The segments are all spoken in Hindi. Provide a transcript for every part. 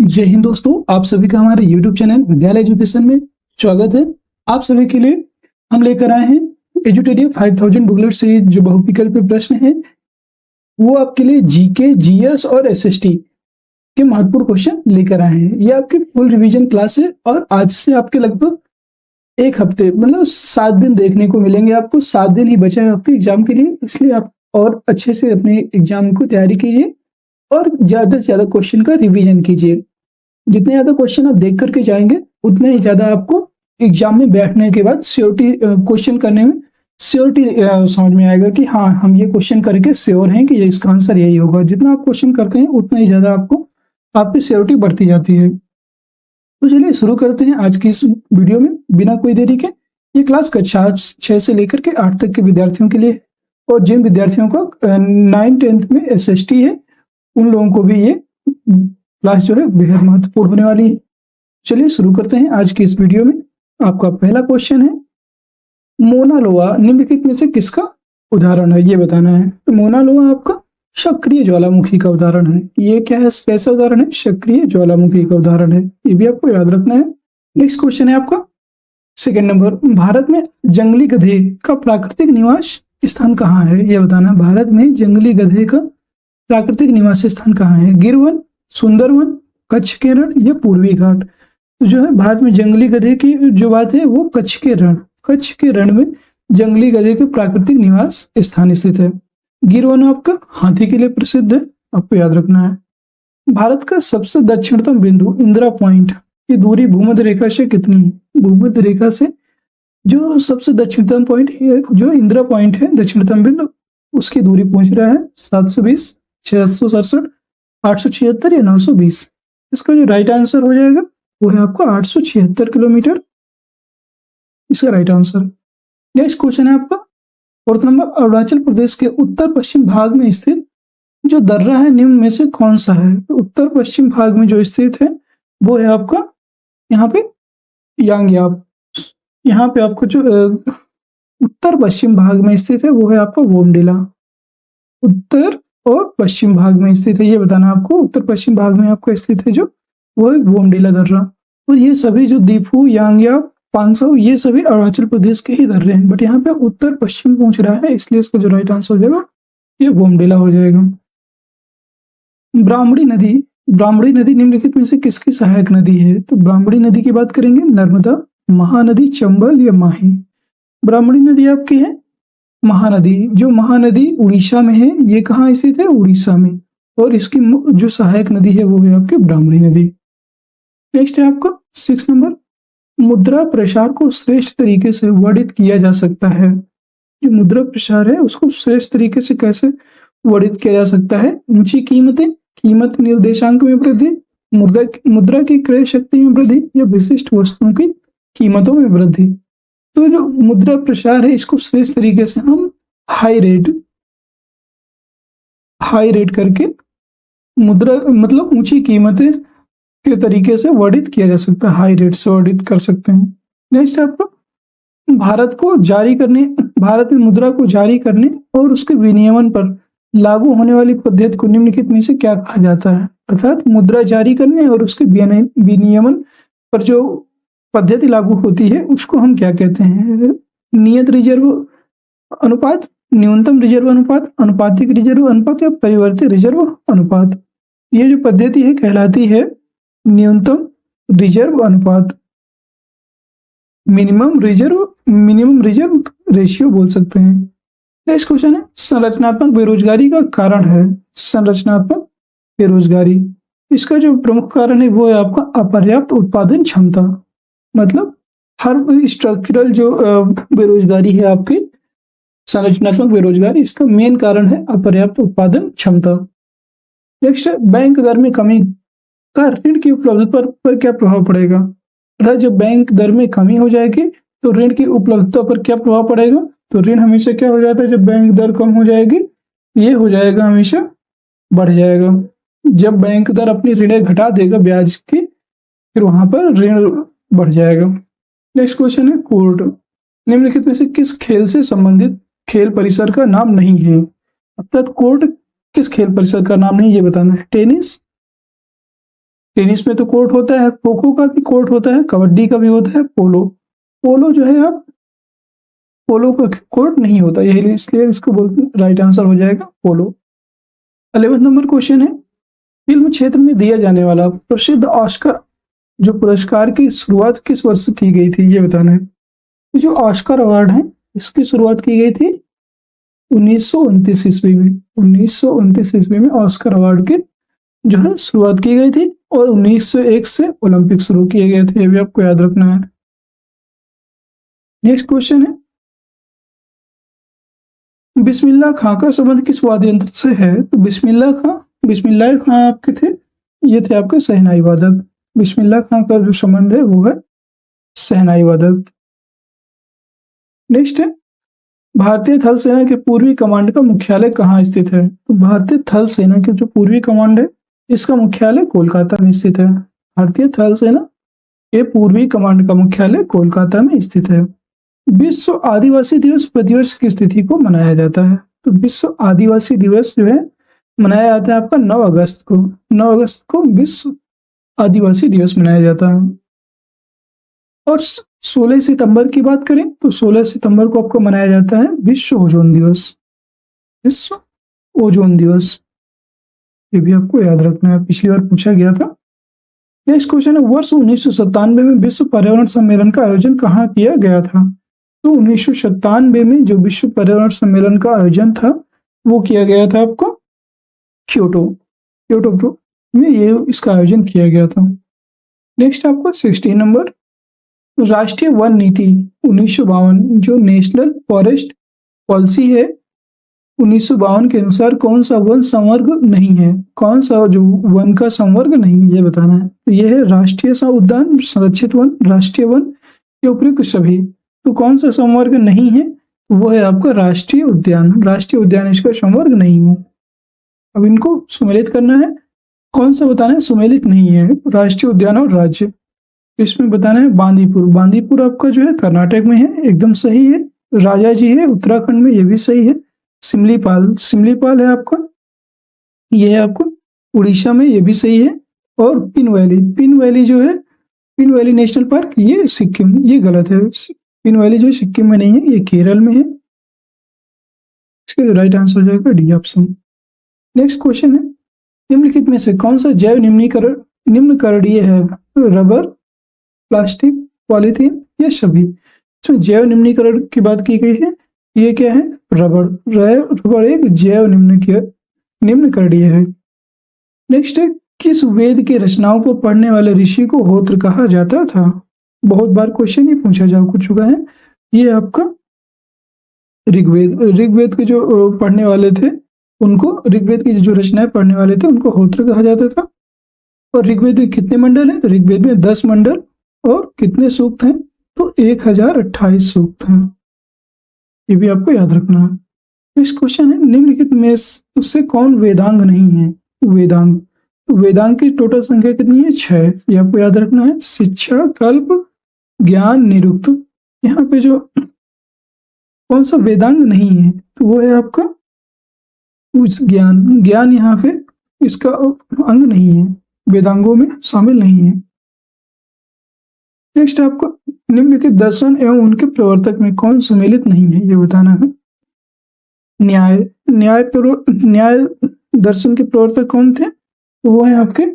जय हिंद दोस्तों, आप सभी का हमारे YouTube चैनल विद्यालय एजुकेशन में स्वागत है। आप सभी के लिए हम लेकर आए हैं एजुटेरिया 5000 बुकलेट सीरीज। जो बहुविकल्पीय प्रश्न है वो आपके लिए जीके, जीएस और एसएसटी के महत्वपूर्ण क्वेश्चन लेकर आए हैं। ये आपकी फुल रिवीजन क्लास है और आज से आपके लगभग एक हफ्ते मतलब 7 दिन देखने को मिलेंगे। आपको 7 दिन ही बचा है आपके एग्जाम के लिए, इसलिए आप और अच्छे से अपने एग्जाम को तैयारी कीजिए और ज्यादा से ज्यादा क्वेश्चन का रिवीजन कीजिए। जितने ज्यादा क्वेश्चन आप देख करके जाएंगे उतने ही ज्यादा आपको एग्जाम में बैठने के बाद श्योरिटी क्वेश्चन करने में श्योरिटी समझ में आएगा कि हाँ, हम ये क्वेश्चन करके श्योर हैं कि ये इसका आंसर यही होगा। जितना आप क्वेश्चन करते हैं उतना ही ज्यादा आपको आपकी श्योरिटी बढ़ती जाती है। तो चलिए शुरू करते हैं आज की इस वीडियो में बिना कोई देरी के। ये क्लास कक्षा 6 से लेकर के 8 तक के विद्यार्थियों के लिए और जिन विद्यार्थियों को 9th-10th में एसएसटी है उन लोगों को भी ये क्लास जो है बेहद महत्वपूर्ण होने वाली है। चलिए शुरू करते हैं आज की इस वीडियो में। आपका पहला क्वेश्चन है, मोना लोआ निम्नलिखित में से किसका उदाहरण है, ये बताना है। तो मोना लोआ आपका सक्रिय ज्वालामुखी का उदाहरण है। ये क्या है, कैसा उदाहरण है? सक्रिय ज्वालामुखी का उदाहरण है। ये भी आपको याद रखना है। नेक्स्ट क्वेश्चन है आपका सेकंड नंबर, भारत में जंगली गधे का प्राकृतिक निवास स्थान कहाँ है, ये बताना है। भारत में जंगली गधे का प्राकृतिक निवास स्थान कहाँ है? गिरवन, सुंदरवन, कच्छ के रण या पूर्वी घाट? तो जो है भारत में जंगली गधे की जो बात है वो कच्छ के रण में जंगली गधे के प्राकृतिक निवास स्थान स्थित है। गिरवन आपका हाथी के लिए प्रसिद्ध है, आपको याद रखना है। भारत का सबसे दक्षिणतम बिंदु इंदिरा पॉइंट की दूरी भूमध्य रेखा से कितनी है? भूमध्य रेखा से जो सबसे दक्षिणतम पॉइंट है, जो इंदिरा पॉइंट है दक्षिणतम बिंदु, उसकी दूरी पहुंच रहा है 720, 667, 876 या 920। इसका जो राइट आंसर हो जाएगा वो है आपका 876 किलोमीटर, इसका राइट आंसर। नेक्स्ट क्वेश्चन है आपका फोर्थ नंबर, अरुणाचल प्रदेश के उत्तर पश्चिम भाग में स्थित जो दर्रा है निम्न में से कौन सा है? तो उत्तर पश्चिम भाग में जो स्थित है वो है आपका यहाँ पे यांगयाप। यहाँ पे आपको जो उत्तर पश्चिम भाग में स्थित है वो है आपका वोमडिला। उत्तर और पश्चिम भाग में स्थित है, ये बताना आपको। उत्तर पश्चिम भाग में आपको स्थित है जो वो है वोमडिला दर्रा। और ये सभी जो दीफू, यांगयाप, पांगसाउ, ये सभी अरुणाचल प्रदेश के ही दर्रे हैं, बट यहाँ पे उत्तर पश्चिम पहुंच रहा है, इसलिए इसका जो राइट आंसर हो जाएगा ये वोमडिला हो जाएगा। ब्राह्मणी नदी निम्नलिखित में से किसकी सहायक नदी है? तो ब्राह्मणी नदी की बात करेंगे, नर्मदा, महानदी, चंबल या माही? ब्राह्मणी नदी आपकी है महानदी। जो महानदी उड़ीसा में है, ये कहाँ स्थित है? उड़ीसा में। और इसकी जो सहायक नदी है वो है आपकी ब्राह्मणी नदी। नेक्स्ट है आपका 6 नंबर, मुद्रा प्रसार को श्रेष्ठ तरीके से वर्णित किया जा सकता है। जो मुद्रा प्रसार है उसको श्रेष्ठ तरीके से कैसे वर्णित किया जा सकता है? ऊंची कीमतें, कीमत निर्देशांक में वृद्धि, मुद्रा की क्रय शक्ति में वृद्धि या विशिष्ट वस्तुओं की कीमतों में वृद्धि? तो जो मुद्रा प्रसार है इसको श्रेष्ठ तरीके से हम हाई रेट करके मुद्रा मतलब ऊंची कीमतें के तरीके से वर्णित किया जा सकता है, हाई रेट से वर्णित कर सकते हैं। नेक्स्ट आपको भारत में मुद्रा को जारी करने और उसके विनियमन पर लागू होने वाली पद्धति को निम्नलिखित में से क्या कहा जाता है? अर्थात मुद्रा जारी करने और उसके विनियमन पर जो पद्धति लागू होती है उसको हम क्या कहते हैं? नियत रिजर्व अनुपात, न्यूनतम रिजर्व अनुपात, अनुपातिक रिजर्व अनुपात या परिवर्तित रिजर्व अनुपात? ये जो पद्धति है कहलाती है न्यूनतम रिजर्व अनुपात, मिनिमम रिजर्व रेशियो बोल सकते हैं। नेक्स्ट क्वेश्चन है, संरचनात्मक बेरोजगारी का कारण है। संरचनात्मक बेरोजगारी, इसका जो प्रमुख कारण है वो है आपका अपर्याप्त उत्पादन क्षमता। मतलब हर स्ट्रक्चरल जो बेरोजगारी है आपकी संरचनात्मक बेरोजगारी, इसका मेन कारण है अपर्याप्त उत्पादन क्षमता। नेक्स्ट, बैंक दर में कमी का ऋण की उपलब्धता पर क्या प्रभाव पड़ेगा? अर्थात जब बैंक दर में कमी हो जाएगी तो ऋण की उपलब्धता पर क्या प्रभाव पड़ेगा? तो ऋण हमेशा क्या हो जाता है, जब बैंक दर कम हो जाएगी ये हो जाएगा हमेशा बढ़ जाएगा। जब बैंक दर अपनी ऋण घटा देगा ब्याज की, फिर वहां पर ऋण बढ़ जाएगा। नेक्स्ट क्वेश्चन है, कोर्ट निम्नलिखित में से किस खेल से संबंधित खेल परिसर का नाम नहीं है? अर्थात कोर्ट किस खेल परिसर का नाम नहीं, ये बताना है। टेनिस, टेनिस में तो कोर्ट होता है, खो खो का भी कोर्ट होता है, कबड्डी का भी होता है, पोलो पोलो जो है आप पोलो का कोर्ट नहीं होता, यही इसलिए इसको बोलते हैं, राइट आंसर हो जाएगा पोलो। 11 नंबर क्वेश्चन है, फिल्म क्षेत्र में दिया जाने वाला प्रसिद्ध ऑस्कर जो पुरस्कार की शुरुआत किस वर्ष की गई थी, ये बताना है। तो जो ऑस्कर अवार्ड है इसकी शुरुआत की गई थी 1929 ईस्वी में। 1929 ईस्वी में ऑस्कर अवार्ड की जो है शुरुआत की गई थी और 1901 से ओलंपिक शुरू किए गए थे, ये भी आपको याद रखना है। नेक्स्ट क्वेश्चन है, बिस्मिल्लाह खां का संबंध किस वाद्य यंत्र से है? तो बिस्मिल्लाह खां आपके थे, ये थे आपके शहनाई वादक। बिस्मिल्लाह खां का जो संबंध है वो है शहनाई वादक। नेक्स्ट है, भारतीय थल सेना के पूर्वी कमांड का मुख्यालय कहाँ स्थित है? तो भारतीय थल सेना के जो पूर्वी कमांड है इसका मुख्यालय कोलकाता में स्थित है। भारतीय थल सेना के पूर्वी कमांड का मुख्यालय कोलकाता में स्थित है। विश्व आदिवासी दिवस प्रतिवर्ष किस तिथि को मनाया जाता है? तो विश्व आदिवासी दिवस जो है मनाया जाता है आपका 9 अगस्त को। 9 अगस्त को विश्व आदिवासी दिवस मनाया जाता है। और 16 सितंबर की बात करें तो 16 सितंबर को आपको मनाया जाता है विश्व ओजोन दिवस। विश्व ओजोन दिवस, ये भी आपको याद रखना है, पिछली बार पूछा गया था। नेक्स्ट क्वेश्चन है, वर्ष 1997 में विश्व पर्यावरण सम्मेलन का आयोजन कहाँ किया गया था? तो 1997 में जो विश्व पर्यावरण सम्मेलन का आयोजन था वो किया गया था आपको क्योटो में ये इसका आयोजन किया गया था। नेक्स्ट आपको 16 नंबर, राष्ट्रीय वन नीति 1952 जो नेशनल फॉरेस्ट पॉलिसी है 1952 के अनुसार कौन सा वन संवर्ग नहीं है? कौन सा जो वन का संवर्ग नहीं है ये बताना है। तो ये है राष्ट्रीय उद्यान, संरक्षित वन, राष्ट्रीय वन के उपयुक्त सभी। तो कौन सा संवर्ग नहीं है? वो है आपका राष्ट्रीय उद्यान। राष्ट्रीय उद्यान इसका संवर्ग नहीं है। अब इनको सुमेलित करना है, कौन सा बताना है सुमेलित नहीं है, राष्ट्रीय उद्यान और राज्य। इसमें बताना है बांदीपुर। बांदीपुर आपका जो है कर्नाटक में है, एकदम सही है। राजाजी है उत्तराखंड में, ये भी सही है। सिमलीपाल है आपका, ये है आपको उड़ीसा में, ये भी सही है। और पिन वैली जो है, पिन वैली नेशनल पार्क, ये सिक्किम, ये गलत है। पिन वैली जो सिक्किम में नहीं है, ये केरल में है। इसका राइट आंसर हो जाएगा डी ऑप्शन। नेक्स्ट क्वेश्चन है, निम्नलिखित में से कौन सा जैव निम्नकरणीय है? रबर, प्लास्टिक, पॉलीथीन या सभी? इसमें जैव निम्नीकरण की बात की गई है, ये क्या है? रबर एक जैव निम्नकरणीय है। नेक्स्ट है, किस वेद के रचनाओं को पढ़ने वाले ऋषि को होत्र कहा जाता था? बहुत बार क्वेश्चन ये पूछा जा चुका है। ये आपका ऋग्वेद के जो पढ़ने वाले थे उनको, ऋग्वेद की जो रचनाएं पढ़ने वाले थे उनको होत्र कहा जाता था। और ऋग्वेद में कितने मंडल हैं? तो ऋग्वेद में 10 मंडल और कितने सूक्त हैं? तो 1028 सूक्त हैं। ये भी आपको याद रखना है। नेक्स्ट क्वेश्चन है, निम्नलिखित में उससे कौन वेदांग नहीं है? वेदांग की टोटल संख्या कितनी है? 6। ये आपको याद रखना है। शिक्षा, कल्प, ज्ञान, निरुक्त। यहाँ पे जो कौन सा वेदांग नहीं है तो वो है आपका ज्ञान यहाँ पे इसका अंग नहीं है, वेदांगों में शामिल नहीं है। नेक्स्ट आपको निम्नलिखित दर्शन एवं उनके प्रवर्तक में कौन सुमेलित नहीं है ये बताना है। न्याय दर्शन के प्रवर्तक कौन थे? तो वो है आपके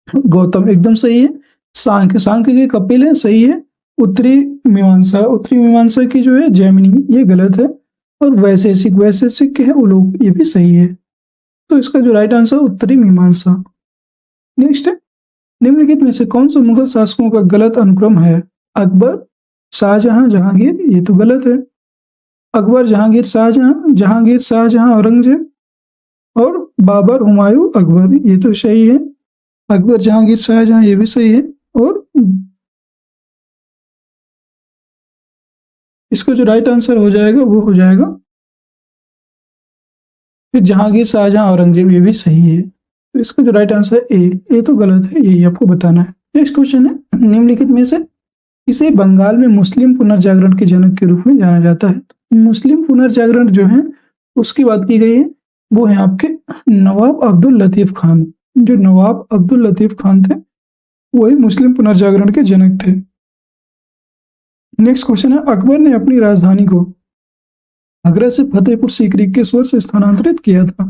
गौतम, एकदम सही है। सांख्य के कपिल है, सही है। उत्तरी मीमांसा की जो है जैमिनी, ये गलत है। और वैशेषिक के है उलोक, ये भी सही है। तो इसका जो राइट आंसर उत्तरी मीमांसा। नेक्स्ट है, निम्नलिखित में से कौन सा मुगल शासकों का गलत अनुक्रम है? अकबर, शाहजहां, जहांगीर, ये तो गलत है। अकबर, जहांगीर, शाहजहां, औरंगजेब और बाबर, हुमायूं, अकबर, ये तो सही है। अकबर, जहांगीर, शाहजहां, ये भी सही है। और इसका जो राइट आंसर हो जाएगा वो हो जाएगा फिर जहांगीर, शाहजहां, औरंगजेब, ये भी सही है। तो इसका जो राइट आंसर है ए तो गलत है, यही आपको बताना है। नेक्स्ट क्वेश्चन है, निम्नलिखित में से इसे बंगाल में मुस्लिम पुनर्जागरण के जनक के रूप में जाना जाता है? मुस्लिम पुनर्जागरण जो है उसकी बात की गई है, वो है आपके नवाब अब्दुल लतीफ खान। जो नवाब अब्दुल लतीफ खान थे वही मुस्लिम पुनर्जागरण के जनक थे। नेक्स्ट क्वेश्चन है, अकबर ने अपनी राजधानी को आगरा से फतेहपुर सीकरी किस वर्ष स्थानांतरित किया था?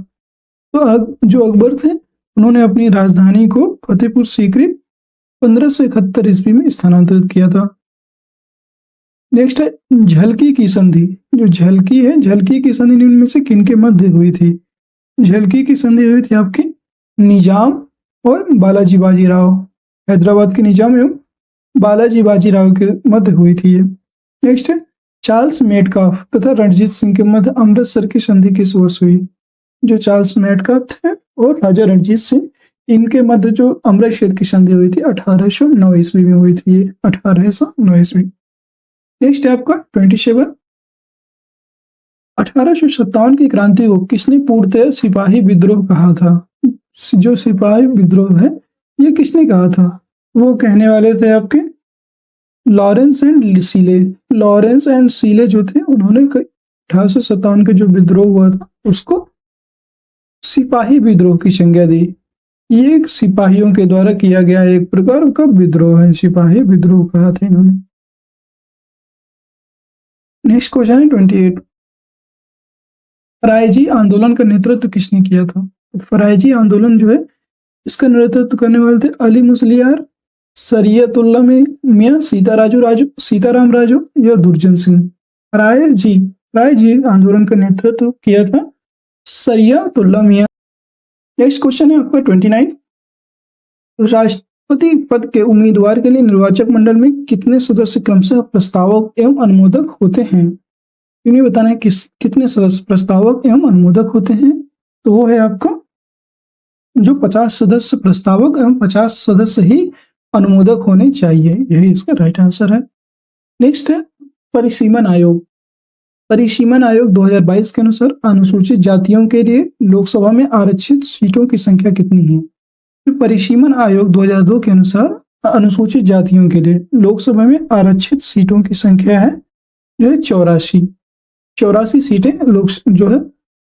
तो जो अकबर थे उन्होंने अपनी राजधानी को फतेहपुर सीकरी 1571 ईस्वी में स्थानांतरित किया था। नेक्स्ट है, झलकी की संधि। जो झलकी है, झलकी की संधि निम्न में से किनके मध्य हुई थी? झलकी की संधि हुई थी आपकी निजाम और बालाजी बाजीराव, हैदराबाद के निजाम एवं बालाजी बाजीराव के मध्य हुई थी ये। नेक्स्ट है, चार्ल्स मेटकाफ तथा रणजीत सिंह के मध्य अमृतसर की संधि किस वर्ष हुई? जो चार्ल्स मेटकाफ थे और राजा रणजीत सिंह, इनके मध्य जो अमृतसर की संधि हुई थी 1809 ईस्वी में हुई थी ये, 1809 ईस्वी। नेक्स्ट है आपका 27, 1857 की क्रांति को किसने पूर्णतः सिपाही विद्रोह कहा था? जो सिपाही विद्रोह है ये किसने कहा था? वो कहने वाले थे आपके लॉरेंस एंड सीले। लॉरेंस एंड सीले जो थे उन्होंने 1857 के जो विद्रोह हुआ था उसको सिपाही विद्रोह की संज्ञा दी। ये एक सिपाहियों के द्वारा किया गया एक प्रकार का विद्रोह है, सिपाही विद्रोह कहा था इन्होंने। नेक्स्ट क्वेश्चन है 28, फरायजी आंदोलन का नेतृत्व किसने किया था? फरायजी आंदोलन जो है इसका नेतृत्व करने वाले थे अली मुसलियार, सरियतुल्लाह मियां, सीताराम राजू या दुर्जन सिंह। फरायजी आंदोलन का नेतृत्व किया था सरियतुल्लाह मियां। नेक्स्ट क्वेश्चन है आपका 29, राष्ट्रपति पद के उम्मीदवार के लिए निर्वाचक मंडल में कितने सदस्य क्रमशः प्रस्तावक एवं अनुमोदक होते हैं? इन्हें बताना है कितने सदस्य प्रस्तावक एवं अनुमोदक होते हैं। तो वो है आपका जो 50 सदस्य प्रस्तावक एवं 50 सदस्य ही अनुमोदक होने चाहिए, यही इसका राइट आंसर है। नेक्स्ट है परिसीमन आयोग। परिसीमन आयोग 2022 के अनुसार अनुसूचित जातियों के लिए लोकसभा में आरक्षित सीटों की संख्या कितनी है? तो परिसीमन आयोग 2002 के अनुसार अनुसूचित जातियों के लिए लोकसभा में आरक्षित सीटों की संख्या है जो है 84 सीटें लोग जो है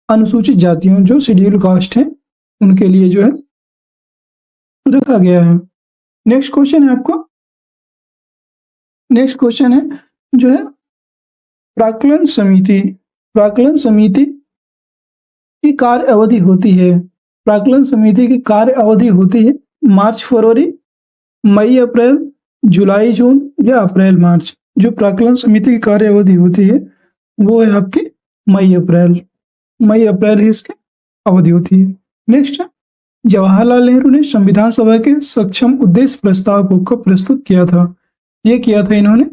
अनुसूचित जातियों जो शेड्यूल कास्ट है उनके लिए जो है रखा गया है। नेक्स्ट क्वेश्चन है आपको, नेक्स्ट क्वेश्चन है जो है प्राक्कलन समिति। प्राक्कलन समिति की कार्य अवधि होती है, प्राक्कलन समिति की कार्य अवधि होती है मार्च फरवरी, मई अप्रैल, जुलाई जून या अप्रैल मार्च। जो प्राक्कलन समिति की कार्य अवधि होती है वो है आपकी मई अप्रैल ही इसकी अवधि होती है। नेक्स्ट है, जवाहरलाल नेहरू ने संविधान सभा के सक्षम उद्देश्य प्रस्ताव को कब प्रस्तुत किया था? ये किया था इन्होंने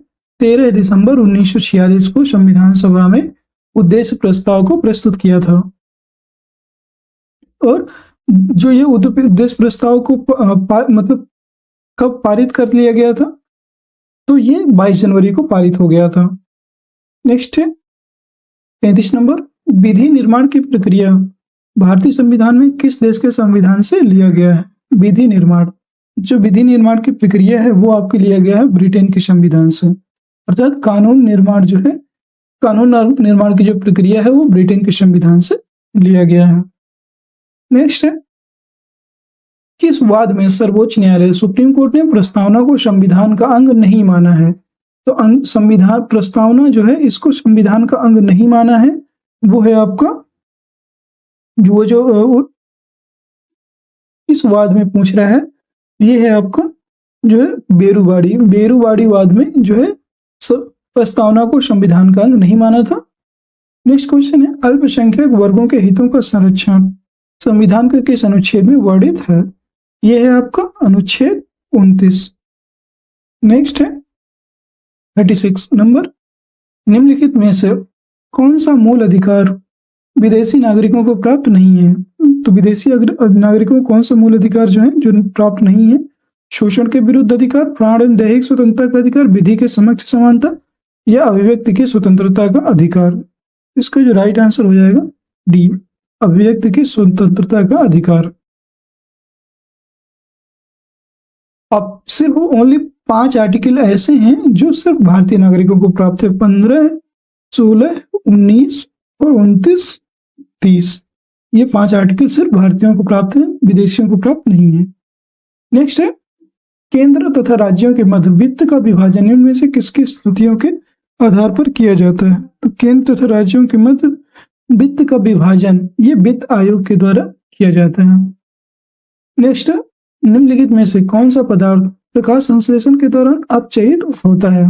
13 दिसंबर 1946 को संविधान सभा में उद्देश्य प्रस्ताव को प्रस्तुत किया था। और जो ये उद्देश्य प्रस्ताव को मतलब कब पारित कर लिया गया था? तो ये 22 जनवरी को पारित हो गया था। नेक्स्ट है 35 नंबर, विधि निर्माण की प्रक्रिया भारतीय संविधान में किस देश के संविधान से लिया गया है? विधि निर्माण, जो विधि निर्माण की प्रक्रिया है वो आपके लिया गया है ब्रिटेन के संविधान से। अर्थात कानून निर्माण जो है, कानून निर्माण की जो प्रक्रिया है वो ब्रिटेन के संविधान से लिया गया है। नेक्स्ट है, किस वाद में सर्वोच्च न्यायालय सुप्रीम कोर्ट ने प्रस्तावना को संविधान का अंग नहीं माना है? तो संविधान प्रस्तावना जो है इसको संविधान का अंग नहीं माना है वो है आपका जो इस वाद में पूछ रहा है ये है आपका जो है बेरूवाड़ी वाद में जो है प्रस्तावना को संविधान का अंग नहीं माना था। नेक्स्ट क्वेश्चन है, अल्पसंख्यक वर्गों के हितों का संरक्षण संविधान के किस अनुच्छेद में वर्णित है? यह है आपका अनुच्छेद 29। नेक्स्ट है 36 नंबर, निम्नलिखित में से कौन सा मूल अधिकार विदेशी नागरिकों को प्राप्त नहीं है? तो विदेशी नागरिकों को कौन सा मूल अधिकार जो है जो प्राप्त नहीं है? शोषण के विरुद्ध अधिकार, प्राण एवं दैहिक स्वतंत्रता का अधिकार, विधि के समक्ष समानता या अभिव्यक्ति की स्वतंत्रता का अधिकार। इसका जो राइट आंसर हो जाएगा डी, अभिव्यक्ति की स्वतंत्रता का अधिकार। अब सिर्फ ओनली 5 आर्टिकल ऐसे हैं जो सिर्फ भारतीय नागरिकों को प्राप्त है, 15, 16, 19 और 29, 30। ये 5 आर्टिकल सिर्फ भारतीयों को प्राप्त है, विदेशियों को प्राप्त नहीं है। नेक्स्ट है केंद्र तथा राज्यों के मध्य वित्त का विभाजन इनमें से किसकी स्थितियों के आधार पर किया जाता है? तो केंद्र तथा राज्यों के मध्य वित्त का विभाजन ये वित्त आयोग के द्वारा किया जाता है। नेक्स्ट है निम्नलिखित में से कौन सा पदार्थ प्रकाश संश्लेषण के दौरान अपचयित होता है?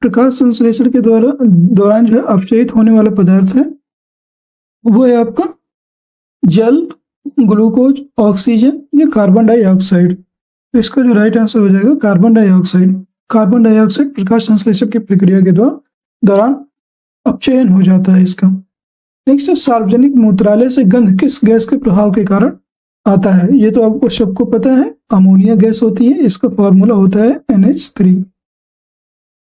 प्रकाश संश्लेषण के दौरान जो है अपचयित होने वाला पदार्थ है वो है आपका जल, ग्लूकोज, ऑक्सीजन या कार्बन डाइऑक्साइड। तो इसका जो राइट आंसर हो जाएगा कार्बन डाइऑक्साइड। कार्बन डाइऑक्साइड प्रकाश संश्लेषण की प्रक्रिया के दौरान अपचयन हो जाता है इसका। नेक्स्ट सार्वजनिक मूत्रालय से गंध किस गैस के प्रभाव के कारण आता है? ये तो आपको सबको पता है, अमोनिया गैस होती है, इसका फॉर्मूला होता है NH3।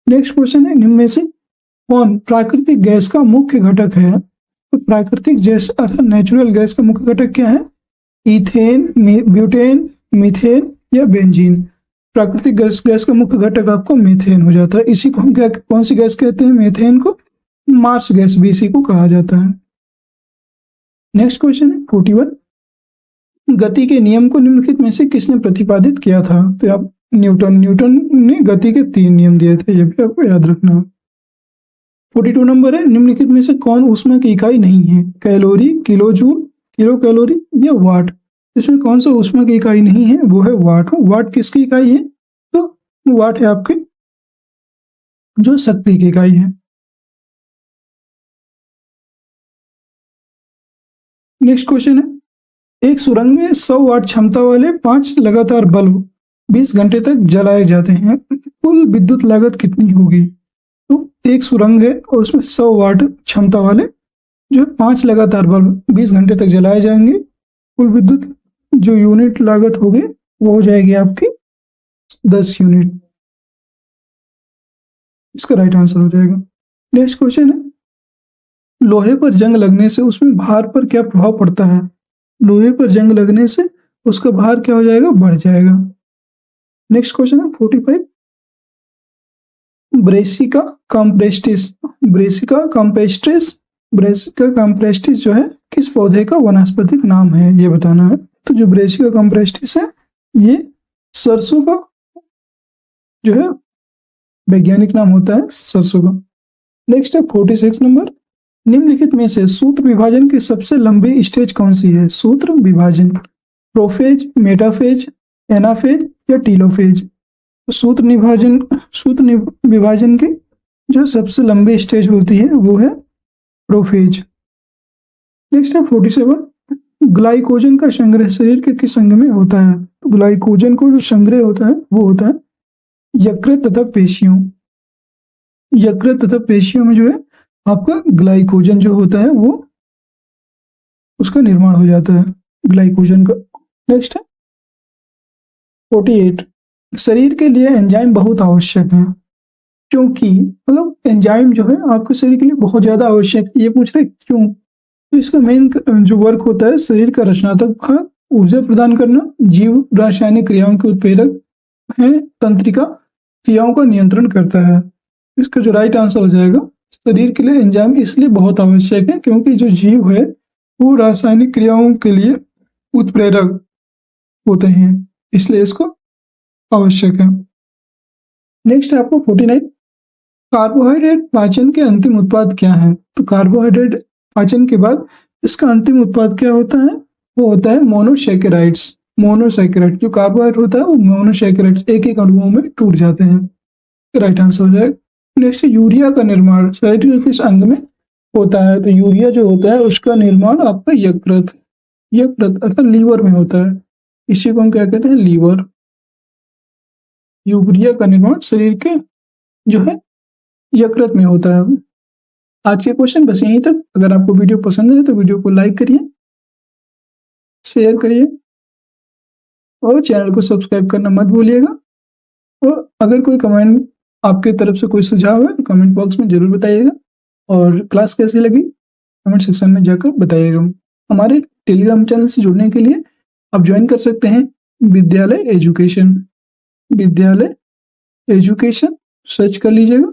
नेक्स्ट क्वेश्चन है निम्न में से कौन प्राकृतिक गैस का मुख्य घटक है? तो प्राकृतिक गैस अर्थात नेचुरल गैस का मुख्य घटक क्या है? इथेन, ब्यूटेन, मीथेन या बेंजीन। प्राकृतिक गैस का मुख्य घटक आपको मीथेन हो जाता है। इसी को हम कौन सी गैस कहते हैं? मीथेन को मार्स गैस भी इसी को कहा जाता है। नेक्स्ट क्वेश्चन है 41 गति के नियम को निम्नलिखित में से किसने प्रतिपादित किया था? तो आप न्यूटन ने गति के 3 नियम दिए थे, ये भी आपको याद रखना। 42 नंबर है निम्नलिखित में से कौन ऊष्मा की इकाई नहीं है? Calorie, kilo joule, kilo calorie या वाट। इसमें कौन सा ऊष्मा की इकाई नहीं है? वो है वाट। वाट किसकी इकाई है? तो वाट है आपके जो शक्ति की इकाई है। नेक्स्ट क्वेश्चन है एक सुरंग में 100 वाट क्षमता वाले 5 लगातार बल्ब 20 घंटे तक जलाए जाते हैं, कुल विद्युत लागत कितनी होगी? तो एक सुरंग है और उसमें 100 वाट क्षमता वाले जो 5 लगातार बल्ब 20 घंटे तक जलाए जाएंगे, कुल विद्युत जो यूनिट लागत होगी वो हो जाएगी आपकी 10 यूनिट। इसका राइट आंसर हो जाएगा। नेक्स्ट क्वेश्चन है लोहे पर जंग लगने से उसमें भार पर क्या प्रभाव पड़ता है? लोहे पर जंग लगने से उसका भार क्या हो जाएगा? बढ़ जाएगा। नेक्स्ट क्वेश्चन है 45 ब्रेसिका कॉम्प्रेस्टिस। ब्रेसिका कॉम्प्रेस्टिस जो है किस पौधे का वनस्पतिक नाम है ये बताना है। तो जो ब्रेसिका कॉम्प्रेस्टिस है ये सरसों का जो है वैज्ञानिक नाम होता है सरसों का। नेक्स्ट है 46 नंबर निम्नलिखित में से सूत्र विभाजन की सबसे लंबी स्टेज कौन सी है? सूत्र विभाजन प्रोफेज, मेटाफेज, एनाफेज या टीलोफेज। तो सूत्र विभाजन की जो सबसे लंबी स्टेज होती है वो है प्रोफेज। नेक्स्ट है 47 ग्लाइकोजन का संग्रह शरीर के किस अंग में होता है? तो ग्लाइकोजन को जो संग्रह होता है वो होता है यकृत तथा पेशियों। यकृत तथा पेशियों में जो है आपका ग्लाइकोजन जो होता है वो उसका निर्माण हो जाता है ग्लाइकोजन का। नेक्स्ट है 48 शरीर के लिए एंजाइम बहुत आवश्यक है, क्योंकि मतलब एंजाइम जो है आपके शरीर के लिए बहुत ज्यादा आवश्यक। ये पूछ रहे क्यों? तो इसका मेन जो वर्क होता है शरीर का रचनात्मक भाग, ऊर्जा प्रदान करना, जीव रासायनिक क्रियाओं के उत्प्रेरक है, तंत्रिका क्रियाओं का नियंत्रण करता है। इसका जो राइट आंसर हो जाएगा शरीर के लिए एंजाइम इसलिए बहुत आवश्यक है क्योंकि जो जीव है वो रासायनिक क्रियाओं के लिए उत्प्रेरक होते हैं, इसलिए इसको आवश्यक है। नेक्स्ट है आपको 49 कार्बोहाइड्रेट पाचन के अंतिम उत्पाद क्या है? तो कार्बोहाइड्रेट पाचन के बाद इसका अंतिम उत्पाद क्या होता है? वो होता है मोनोसैकेराइड्स। मोनोसैकेराइड जो कार्बोहाइड्रेट होता है वो मोनोसैकेराइड्स एक एक अणुओं में टूट जाते हैं। राइट आंसर हो जाएगा। नेक्स्ट यूरिया का निर्माण शरीर के किस अंग में होता है? तो यूरिया जो होता है उसका निर्माण आपका यकृत अर्थात लीवर में होता है। इसी को हम क्या कहते हैं? लीवर। यूरिया का निर्माण शरीर के जो है यकृत में होता है। आज के क्वेश्चन बस यहीं तक। अगर आपको वीडियो पसंद है तो वीडियो को लाइक करिए, शेयर करिए और चैनल को सब्सक्राइब करना मत भूलिएगा। और अगर कोई कमेंट आपके तरफ से कोई सुझाव है तो कमेंट बॉक्स में जरूर बताइएगा, और क्लास कैसी लगी कमेंट सेक्शन में जाकर बताइएगा। हमारे टेलीग्राम चैनल से जुड़ने के लिए आप ज्वाइन कर सकते हैं विद्यालय एजुकेशन सर्च कर लीजिएगा,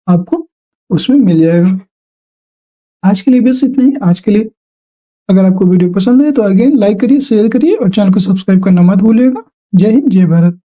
आपको उसमें मिल जाएगा। आज के लिए बस इतना ही। आज के लिए अगर आपको वीडियो पसंद है तो अगेन लाइक करिए, शेयर करिए और चैनल को सब्सक्राइब करना मत भूलिएगा। जय हिंद, जय भारत।